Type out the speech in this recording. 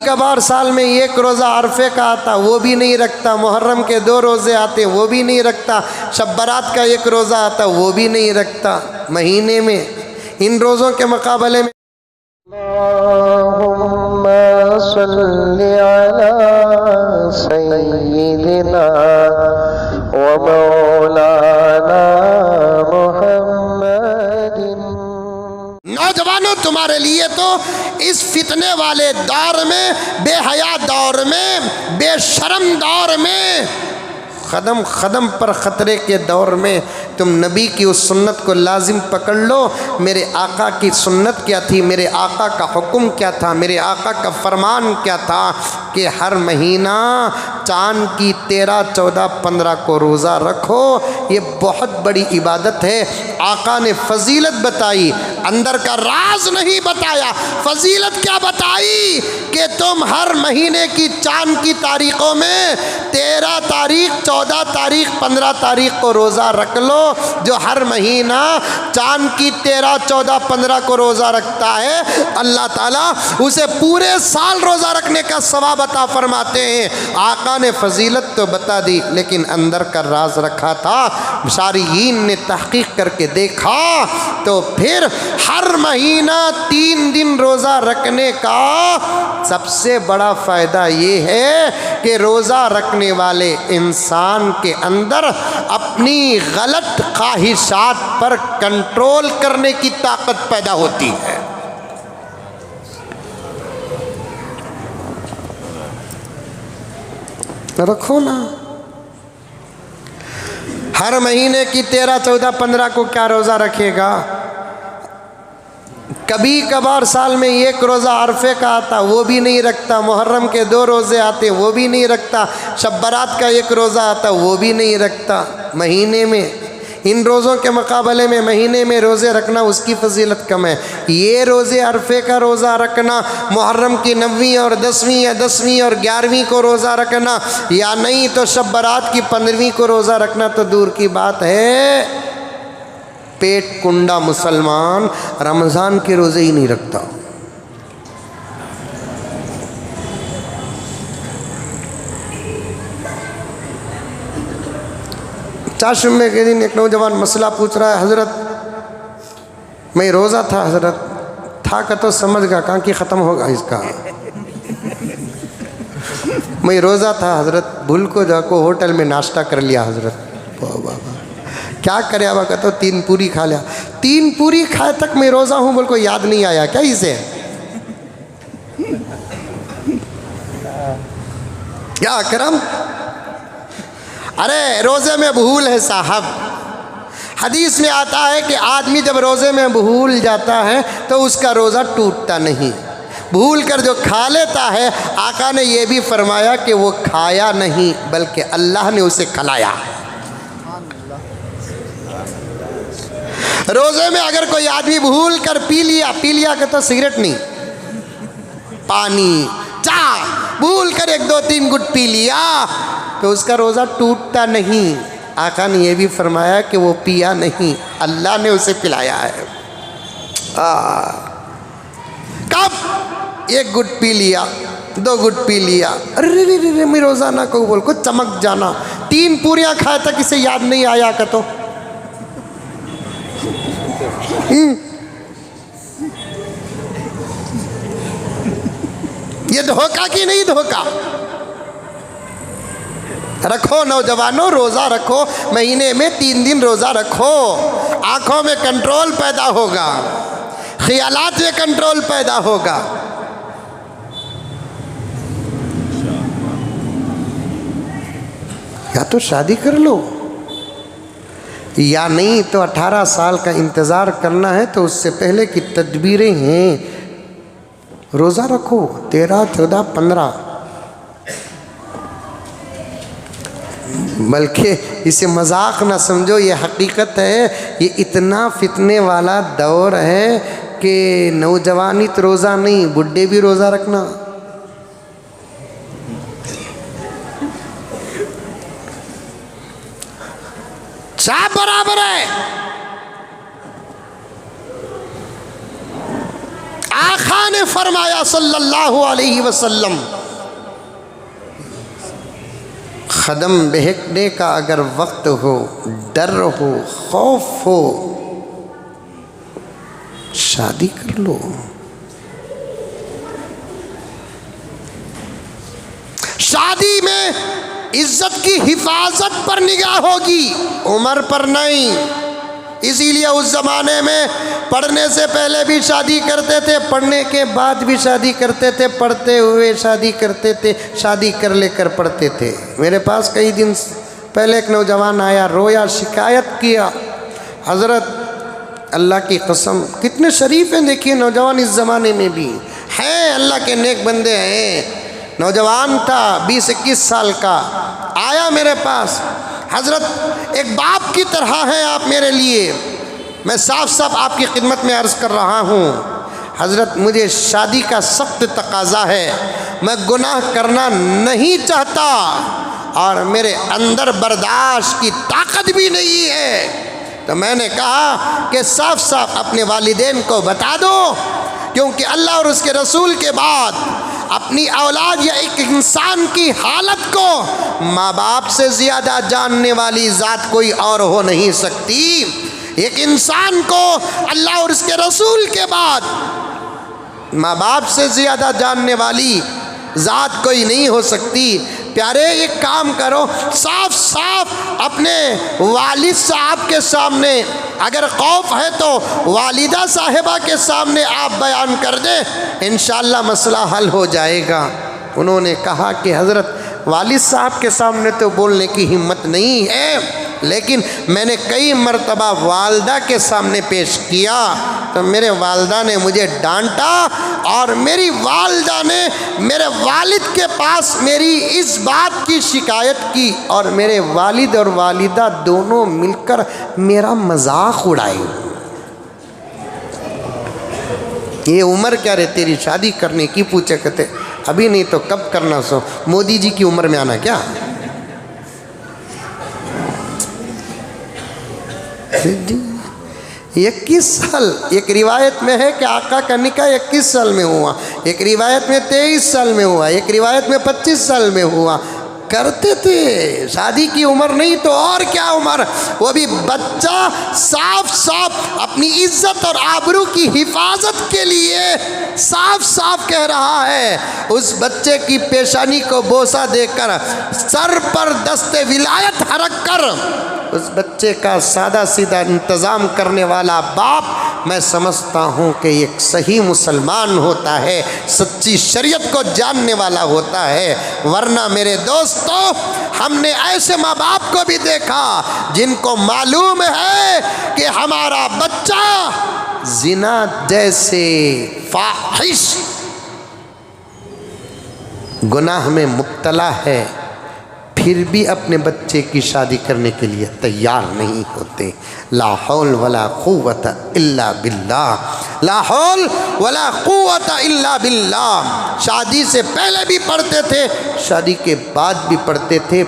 کبھار سال میں ایک روزہ عرفے کا آتا وہ بھی نہیں رکھتا، محرم کے 2 روزے آتے وہ بھی نہیں رکھتا، شب برات کا 1 روزہ آتا وہ بھی نہیں رکھتا۔ مہینے میں ان روزوں کے مقابلے میں اللہم صلی علی سیدنا و مولانا محمد۔ نوجوانوں، تمہارے لیے تو اس فتنے والے دور میں، بے حیا دور میں، بے شرم دور میں، قدم قدم پر خطرے کے دور میں تم نبی کی اس سنت کو لازم پکڑ لو۔ میرے آقا کی سنت کیا تھی، میرے آقا کا حکم کیا تھا، میرے آقا کا فرمان کیا تھا کہ ہر مہینہ چاند کی 13، 14، 15 کو روزہ رکھو۔ یہ بہت بڑی عبادت ہے۔ آقا نے فضیلت بتائی، اندر کا راز نہیں بتایا۔ فضیلت کیا بتائی کہ تم ہر مہینے کی چاند کی تاریخوں میں 13 تاریخ، 14 تاریخ، 15 تاریخ کو روزہ رکھ لو۔ جو ہر مہینہ چاند کی 13، 14، 15 کو روزہ رکھتا ہے، اللہ تعالیٰ اسے پورے سال روزہ رکھنے کا ثواب عطا فرماتے ہیں۔ آقا نے فضیلت تو بتا دی لیکن اندر کا راز رکھا تھا۔ شارعین نے تحقیق کر کے دیکھا تو پھر ہر مہینہ 3 دن روزہ رکھنے کا سب سے بڑا فائدہ یہ ہے کہ روزہ رکھنے والے انسان کے اندر اپنی غلط خواہشات پر کنٹرول کرنے کی طاقت پیدا ہوتی ہے۔ رکھو نا، ہر مہینے کی 13، 14، 15 کو کیا روزہ رکھے گا؟ کبھی کبھار سال میں 1 روزہ عرفے کا آتا وہ بھی نہیں رکھتا، محرم کے 2 روزے آتے وہ بھی نہیں رکھتا، شب برات کا 1 روزہ آتا وہ بھی نہیں رکھتا۔ مہینے میں ان روزوں کے مقابلے میں مہینے میں روزے رکھنا اس کی فضیلت کم ہے۔ یہ روزے عرفے کا روزہ رکھنا، محرم کی 9ویں اور 10ویں یا 10ویں اور 11ویں کو روزہ رکھنا، یا نہیں تو شب برات کی 15ویں کو روزہ رکھنا تو دور کی بات ہے۔ پیٹ کنڈا مسلمان رمضان کے روزے ہی نہیں رکھتا۔ چاشمے کے دن ایک نوجوان مسئلہ پوچھ رہا ہے، حضرت میں روزہ تھا، حضرت تھا کہ تو سمجھ گا کہاں کی ختم ہوگا اس کا۔ میں روزہ تھا حضرت، بھول کو جا کو ہوٹل میں ناشتہ کر لیا حضرت۔ کیا کرے اب؟ کہتا 3 پوری کھا لیا۔ 3 پوری کھائے تک میں روزہ ہوں بول کو یاد نہیں آیا کیا اسے؟ کیا کرم؟ ارے روزے میں بھول ہے صاحب۔ حدیث میں آتا ہے کہ آدمی جب روزے میں بھول جاتا ہے تو اس کا روزہ ٹوٹتا نہیں۔ بھول کر جو کھا لیتا ہے، آقا نے یہ بھی فرمایا کہ وہ کھایا نہیں بلکہ اللہ نے اسے کھلایا۔ روزے میں اگر کوئی آدمی بھول کر پی لیا کہ تو سگریٹ نہیں، پانی، چائے، بھول کر 1، 2، 3 گھٹ پی لیا تو اس کا روزہ ٹوٹتا نہیں۔ آقا نے یہ بھی فرمایا کہ وہ پیا نہیں، اللہ نے اسے پلایا ہے۔ کب 1 گھٹ پی لیا، 2 گھٹ پی لیا، ارے میں روزانہ کو بول کو چمک جانا۔ 3 پوریاں کھائے تک اسے یاد نہیں آیا کہ تو یہ دھوکہ کی نہیں دھوکہ؟ رکھو نوجوانوں، روزہ رکھو، مہینے میں 3 دن روزہ رکھو۔ آنکھوں میں کنٹرول پیدا ہوگا، خیالات میں کنٹرول پیدا ہوگا۔ یا تو شادی کر لو، یا نہیں تو 18 سال کا انتظار کرنا ہے تو اس سے پہلے کی تدبیریں ہیں۔ روزہ رکھو 13، 14، 15، بلکہ اسے مذاق نہ سمجھو، یہ حقیقت ہے۔ یہ اتنا فتنے والا دور ہے کہ نوجوانی تو روزہ نہیں، بڈھے بھی روزہ رکھنا۔ سب برابر ہے۔ آقا نے فرمایا صلی اللہ علیہ وسلم، قدم بہکنے کا اگر وقت ہو، ڈر ہو، خوف ہو، شادی کر لو۔ شادی میں عزت کی حفاظت پر نگاہ ہوگی، عمر پر نہیں۔ اسی لیے اس زمانے میں پڑھنے سے پہلے بھی شادی کرتے تھے، پڑھنے کے بعد بھی شادی کرتے تھے، پڑھتے ہوئے شادی کرتے تھے، شادی کر لے کر پڑھتے تھے۔ میرے پاس کئی دن پہلے ایک نوجوان آیا، رویا، شکایت کیا، حضرت اللہ کی قسم کتنے شریف ہیں، دیکھیے نوجوان اس زمانے میں بھی ہیں، اللہ کے نیک بندے ہیں۔ نوجوان تھا، 20-21 سال کا، آیا میرے پاس، حضرت ایک باپ کی طرح ہیں آپ میرے لیے، میں صاف صاف آپ کی خدمت میں عرض کر رہا ہوں، حضرت مجھے شادی کا سخت تقاضا ہے، میں گناہ کرنا نہیں چاہتا اور میرے اندر برداشت کی طاقت بھی نہیں ہے۔ تو میں نے کہا کہ صاف صاف اپنے والدین کو بتا دو، کیونکہ اللہ اور اس کے رسول کے بعد اپنی اولاد یا ایک انسان کی حالت کو ماں باپ سے زیادہ جاننے والی ذات کوئی اور ہو نہیں سکتی۔ ایک انسان کو اللہ اور اس کے رسول کے بعد ماں باپ سے زیادہ جاننے والی ذات کوئی نہیں ہو سکتی۔ پیارے ایک کام کرو، صاف صاف اپنے والد صاحب کے سامنے، اگر خوف ہے تو والدہ صاحبہ کے سامنے آپ بیان کر دیں، انشاءاللہ مسئلہ حل ہو جائے گا۔ انہوں نے کہا کہ حضرت والد صاحب کے سامنے تو بولنے کی ہمت نہیں ہے، لیکن میں نے کئی مرتبہ والدہ کے سامنے پیش کیا تو میرے والدہ نے مجھے ڈانٹا اور میری والدہ نے میرے والد کے پاس میری اس بات کی شکایت کی اور میرے والد اور والدہ دونوں مل کر میرا مذاق اڑائے۔ یہ عمر کیا رہے تیری شادی کرنے کی؟ پوچھے کہتے ابھی نہیں تو کب کرنا سو، مودی جی کی عمر میں آنا کیا؟ 21 سال، ایک روایت میں ہے کہ آقا کا نکاح 21 سال میں ہوا، ایک روایت میں 23 سال میں ہوا، ایک روایت میں 25 سال میں ہوا۔ کرتے تھے، شادی کی عمر نہیں تو اور کیا عمر، وہ بھی بچہ صاف صاف اپنی عزت اور آبرو کی حفاظت کے لیے صاف صاف کہہ رہا ہے۔ اس بچے کی پیشانی کو بوسہ دے کر، سر پر دست ولایت رکھ کر اس بچے کا سادہ سیدھا انتظام کرنے والا باپ، میں سمجھتا ہوں کہ ایک صحیح مسلمان ہوتا ہے، سچی شریعت کو جاننے والا ہوتا ہے۔ ورنہ میرے دوستو، ہم نے ایسے ماں باپ کو بھی دیکھا جن کو معلوم ہے کہ ہمارا بچہ زنا جیسے فاحش گناہ میں مبتلا ہے، پھر بھی اپنے بچے کی شادی کرنے کے لیے تیار نہیں ہوتے۔ لا حول ولا قوت الا باللہ، لا حول ولا قوت الا باللہ۔ شادی سے پہلے بھی پڑھتے تھے، شادی کے بعد بھی پڑھتے تھے۔